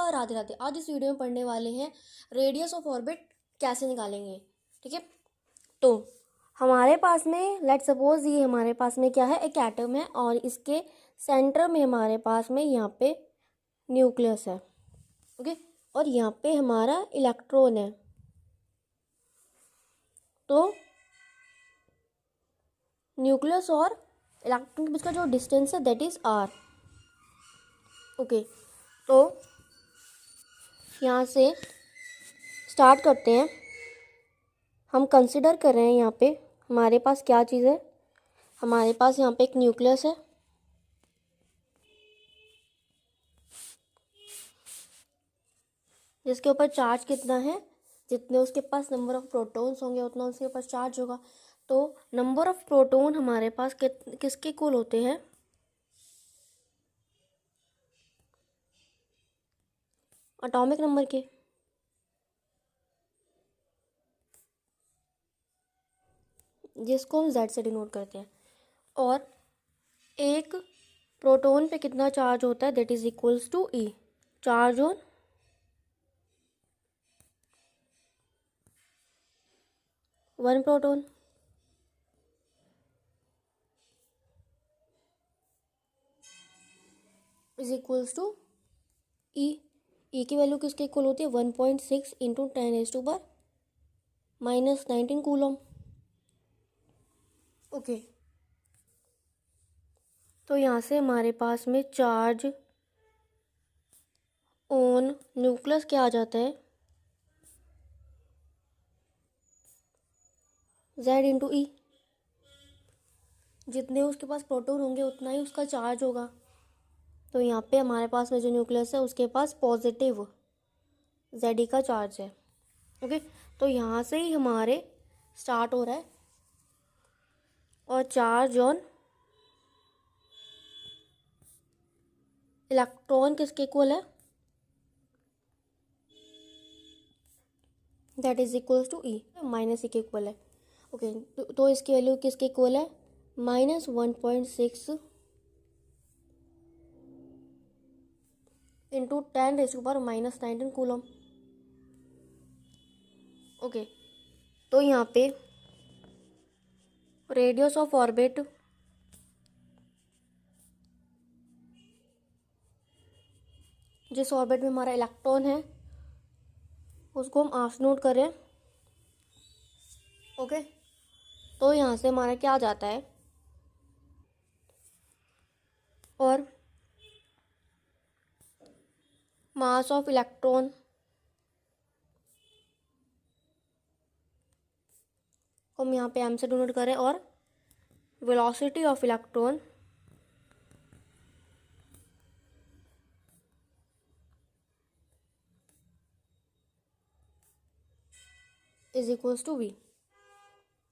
नमस्कार, राधे राधे। आज इस वीडियो में पढ़ने वाले हैं रेडियस ऑफ ऑर्बिट कैसे निकालेंगे। ठीक है, तो हमारे पास में लेट सपोज ये हमारे पास में क्या है, एक एटम है और इसके सेंटर में हमारे पास में यहाँ पे न्यूक्लियस है। ओके, और यहाँ पे हमारा इलेक्ट्रॉन है। तो न्यूक्लियस और इलेक्ट्रॉन के बीच का जो डिस्टेंस है दैट इज आर। ओके, तो यहाँ से स्टार्ट करते हैं। हम कंसिडर कर रहे हैं यहाँ पे हमारे पास क्या चीज़ है। हमारे पास यहाँ पे एक न्यूक्लियस है जिसके ऊपर चार्ज कितना है, जितने उसके पास नंबर ऑफ प्रोटॉन्स होंगे उतना उसके पास चार्ज होगा। तो नंबर ऑफ प्रोटॉन हमारे पास किसके इक्वल होते हैं, एटॉमिक नंबर के। जिसको हम Z से डिनोट करते हैं। और एक प्रोटॉन पे कितना चार्ज होता है that is equals to E, charge on one proton. Is equals to E। E की वैल्यू किसके इक्वल होती है, 1.6 इंटू 10⁻⁻19 कूलम। ओके, तो यहाँ से हमारे पास में चार्ज ऑन न्यूक्लियस क्या आ जाता है, Z इंटू E। जितने उसके पास प्रोटॉन होंगे उतना ही उसका चार्ज होगा। तो यहाँ पे हमारे पास में जो न्यूक्लियस है उसके पास पॉजिटिव Ze का चार्ज है। ओके, तो यहाँ से ही हमारे स्टार्ट हो रहा है। और चार्ज ऑन इलेक्ट्रॉन किसके इक्वल है, that is equals to E, -E के इक्वल है। ओके, तो इसकी वैल्यू किसके इक्वल है, -1.6 इंटू 10⁻⁻19 कूलम। ओके, तो यहाँ पे रेडियस ऑफ ऑर्बिट जिस ऑर्बिट में हमारा इलेक्ट्रॉन है उसको हम आर्स नोट करें। ओके, तो यहाँ से हमारा क्या आ जाता है, और मास ऑफ इलेक्ट्रॉन को हम यहाँ पे m से डिनोट करें, और velocity of electron is equals to v।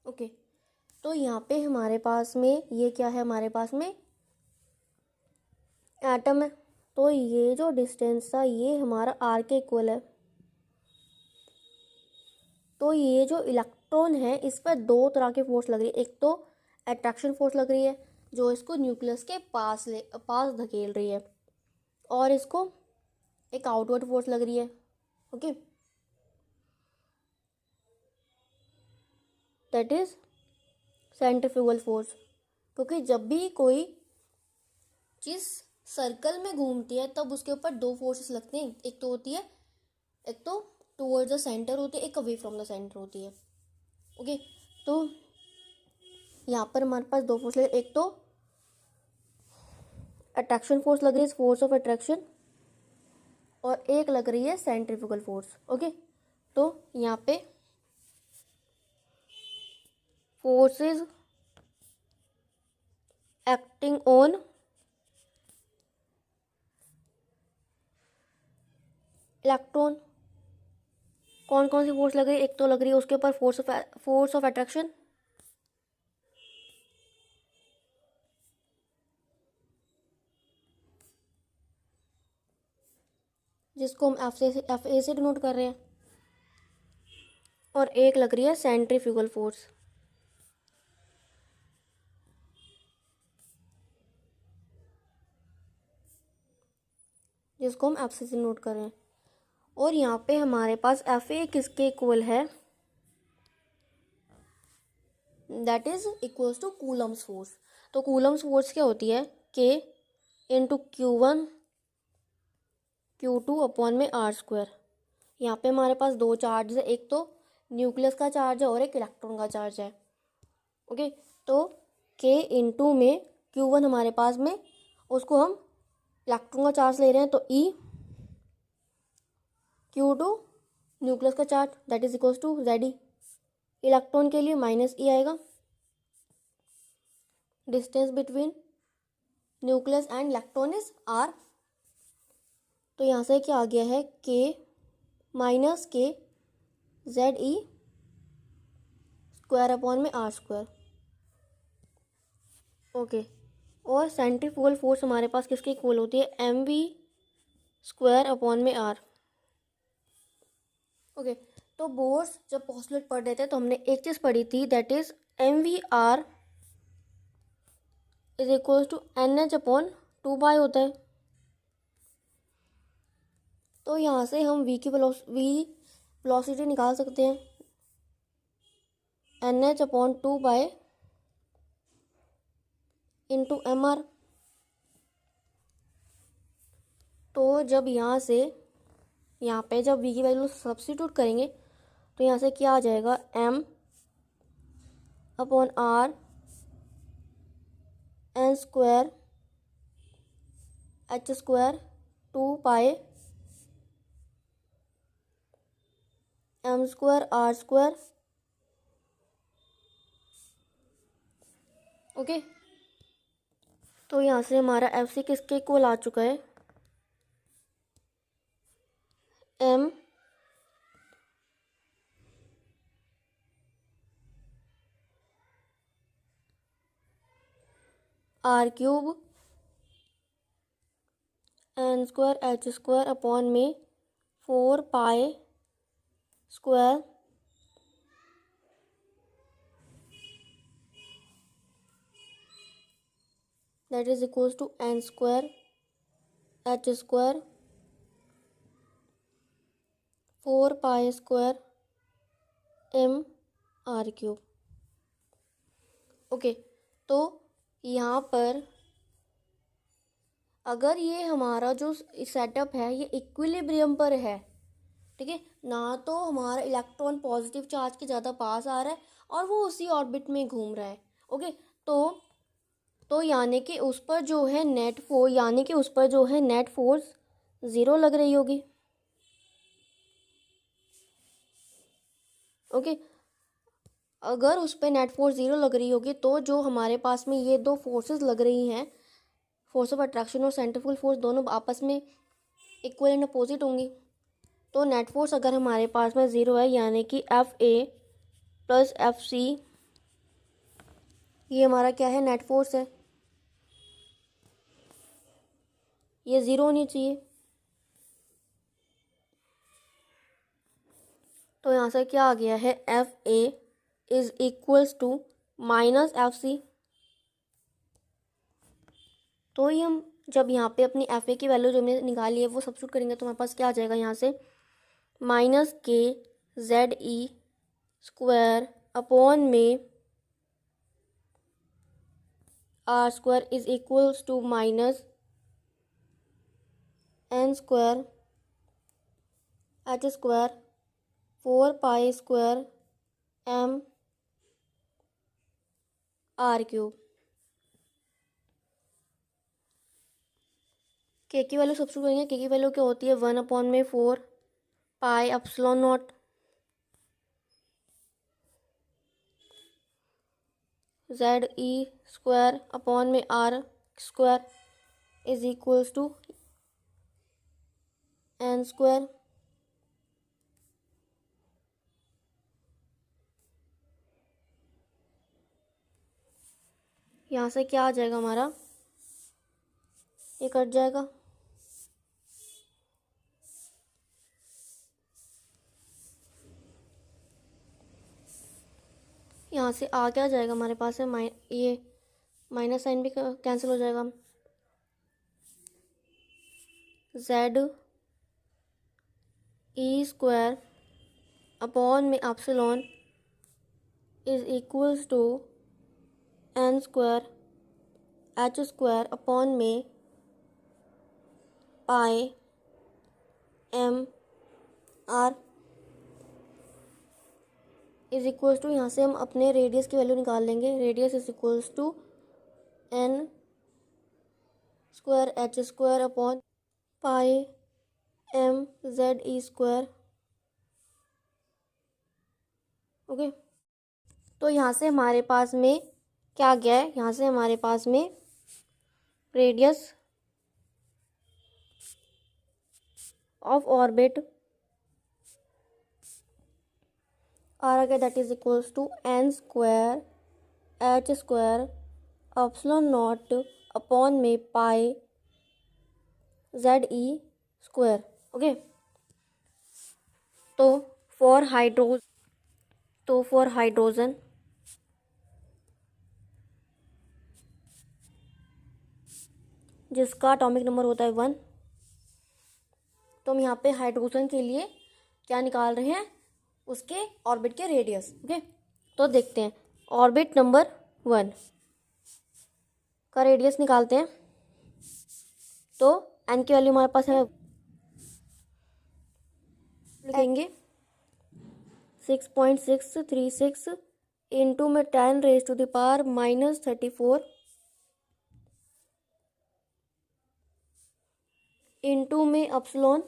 Okay, तो यहाँ पे हमारे पास में ये क्या है, हमारे पास में एटम है। तो ये जो डिस्टेंस था ये हमारा r के इक्वल है। तो ये जो इलेक्ट्रॉन है इस पर दो तरह की फोर्स लग रही है। एक तो अट्रैक्शन फोर्स लग रही है जो इसको न्यूक्लियस के पास धकेल रही है, और इसको एक आउटवर्ड फोर्स लग रही है। Okay, that is centrifugal force. क्योंकि जब भी कोई चीज़ सर्कल में घूमती है तब उसके ऊपर दो फोर्सेस लगते हैं। एक तो होती है, एक तो टुवर्ड्स द सेंटर होती है, एक अवे फ्रॉम द सेंटर होती है। ओके, तो यहाँ पर हमारे पास दो फोर्स लगे, एक तो अट्रैक्शन फोर्स लग रही है, फोर्स ऑफ अट्रैक्शन, और एक लग रही है सेंट्रीफ्यूगल फोर्स। ओके, तो यहाँ पे फोर्सेस एक्टिंग ऑन इलेक्ट्रॉन, कौन कौन सी फोर्स लग रही है, एक तो लग रही है उसके ऊपर फोर्स ऑफ अट्रैक्शन, जिसको हम Fa से डिनोट कर रहे हैं, और एक लग रही है सेंट्रीफ्यूगल फोर्स, जिसको हम एफ सी से नोट कर रहे हैं। और यहाँ पे हमारे पास एफ ए किसके इक्वल है, that is equals to Coulomb's force. तो कूलम्स फोर्स क्या होती है, K into Q1 Q2 upon में आर स्क्वायर। यहाँ पे हमारे पास दो चार्ज है, एक तो न्यूक्लियस का चार्ज है और एक इलेक्ट्रॉन का चार्ज है। ओके, तो के इंटू में Q1 हमारे पास में, उसको हम इलेक्ट्रॉन का चार्ज ले रहे हैं, तो E Q2 न्यूक्लियस का charge that is equals to ZE। Electron के लिए माइनस E आएगा, distance between nucleus and electron is R। तो यहाँ से क्या आ गया है, K minus K ZE square upon में R स्क्वायर। ओके, और सेंट्रीफ्यूगल फोर्स हमारे पास किसकी इक्वल होती है, MV स्क्वायर अपॉन में R। ओके, तो बोर्स जब पोस्टुलेट पढ़ रहे थे तो हमने एक चीज़ पढ़ी थी, that is MVR is equal to NH upon 2 होता है। तो यहाँ से हम V की वेलोसिटी निकाल सकते हैं, NH अपॉन 2 इंटू MR। तो जब यहाँ से यहाँ पे जब V की वैल्यू सब्स्टिट्यूट करेंगे तो यहाँ से क्या आ जाएगा, M upon R N square H square 2 M square R square. Okay, तो यहाँ से हमारा FC किसके इक्वल आ चुका है, M R cube N square H square upon में 4 square that is equals to N square H square 4 square M R cube. Okay, तो यहाँ पर अगर ये हमारा जो सेटअप है ये इक्विलिब्रियम पर है, ठीक है, ना तो हमारा इलेक्ट्रॉन पॉजिटिव चार्ज के ज़्यादा पास आ रहा है और वो उसी ऑर्बिट में घूम रहा है। ओके, तो यानी कि उस पर जो है नेट फोर्स 0 लग रही होगी। ओके, अगर उस पर नेट फोर्स 0 लग रही होगी तो जो हमारे पास में ये दो फोर्सेस लग रही हैं, फोर्स ऑफ अट्रैक्शन और सेंट्रीफ्यूगल फोर्स, दोनों आपस में इक्वल एंड अपोजिट होंगी। तो नेट फोर्स अगर हमारे पास में 0 है, यानी कि FA प्लस FC ये हमारा क्या है, नेट फोर्स है, ये 0 होनी चाहिए। तो यहाँ से क्या आ गया है, FA is equals to minus FC। तो ये हम जब यहाँ पे अपनी FA की वैल्यू जो हमने निकाली है वो सब्स्टिट्यूट करेंगे तो हमारे पास क्या आ जाएगा, यहाँ से minus K ZE square upon में R square is equals to minus N square H square 4 square M R cube. K की वैल्यू सब्स्टिट्यूट करेंगे, के की वैल्यू क्या होती है, 1/4 epsilon naught ZE square upon में R square is equals to N square. यहाँ से क्या आ जाएगा हमारा, ये कट जाएगा, यहाँ से आ क्या जाएगा हमारे पास है, ये माइनस साइन भी कैंसिल हो जाएगा, जेड ई स्क्वायर अपॉन में epsilon is equals to N square H square upon में pi M R is equals to, यहाँ से हम अपने रेडियस की वैल्यू निकाल लेंगे। Radius is equals to N square H square upon pi M Z E square. Okay, तो यहाँ से हमारे पास में क्या गया है, यहाँ से हमारे पास में रेडियस ऑफ ऑर्बिट आ गया, that is equals to N square H square epsilon naught upon में pi Z E square. Okay, तो फॉर हाइड्रोजन जिसका एटॉमिक नंबर होता है 1, तो हम यहाँ पे हाइड्रोजन के लिए क्या निकाल रहे हैं, उसके ऑर्बिट के रेडियस। ओके, तो देखते हैं ऑर्बिट नंबर 1 का रेडियस निकालते हैं। तो एन की वैल्यू हमारे पास है, लिखेंगे 6.636 इंटू में 10⁻⁻34 इंटू में एप्सिलॉन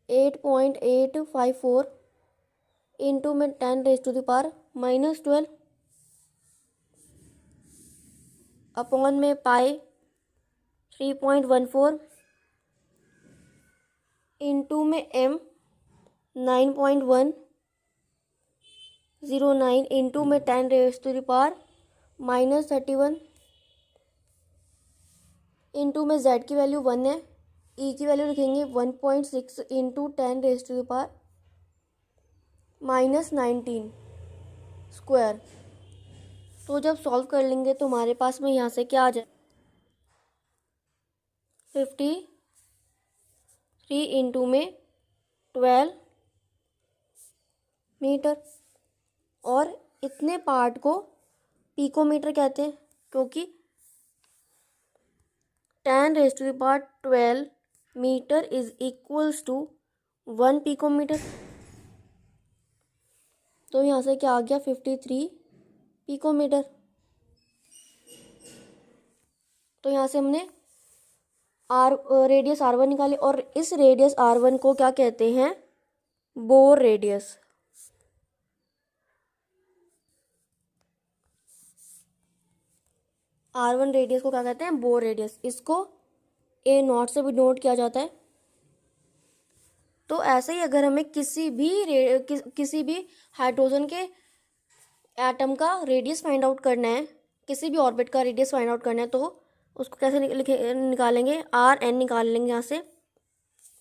8.854 इंटू में 10⁻⁻12 अपॉन में पाई 3.14 इंटू में एम 9.109 इंटू में 10⁻31 इंटू में जेड की वैल्यू 1 है, ई की वैल्यू लिखेंगे 1.6 इंटू 10⁻⁻19 स्क्वायर। तो जब सॉल्व कर लेंगे तो हमारे पास में यहाँ से क्या आ जाए, 53 इंटू में 12 मीटर। और इतने पार्ट को पिकोमीटर कहते हैं, क्योंकि 10⁻12 metre is equals to 1 picometre. तो यहाँ से क्या आ गया, 53 पिकोमीटर। तो यहाँ से हमने रेडियस R1 निकाली, और इस रेडियस R1 को क्या कहते हैं, बोर रेडियस। R1 रेडियस को क्या कहते हैं, बोर रेडियस। इसको A0 से भी नोट किया जाता है। तो ऐसे ही अगर हमें किसी भी हाइड्रोजन के एटम का रेडियस फाइंड आउट करना है, किसी भी ऑर्बिट का रेडियस फाइंड आउट करना है, तो उसको कैसे निकालेंगे, RN निकाल लेंगे यहाँ से।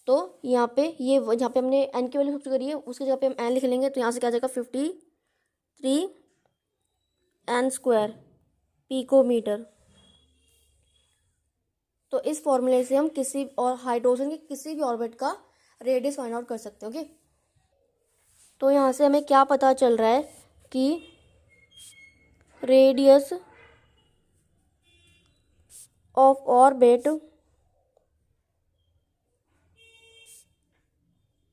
तो यहाँ पे जहाँ पे हमने n की वैल्यू सबसे करी है, उसकी जगह पे हम n लिख लेंगे। तो यहाँ से क्या आ जाएगा, 53 n स्क्वायर पिकोमीटर। तो इस फॉर्मूले से हम किसी और हाइड्रोजन के किसी भी ऑर्बिट का रेडियस फाइंड आउट कर सकते हैं। ओके, तो यहाँ से हमें क्या पता चल रहा है कि radius of orbit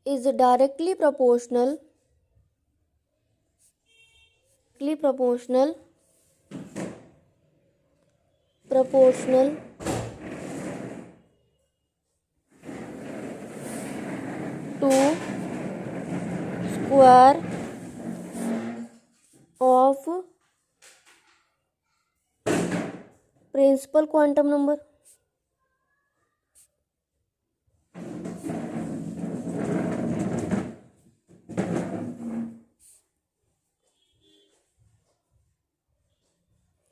is directly proportional to square of principal quantum number।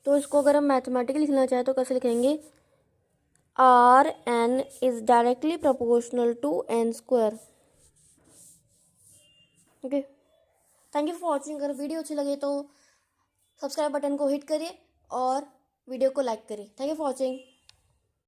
तो इसको अगर हम मैथमेटिकली लिखना चाहें तो कैसे लिखेंगे, RN is directly proportional to n square. Okay, thank you for watching. अगर वीडियो अच्छी लगे तो सब्सक्राइब बटन को हिट करिए और वीडियो को लाइक करिए। Thank you for watching.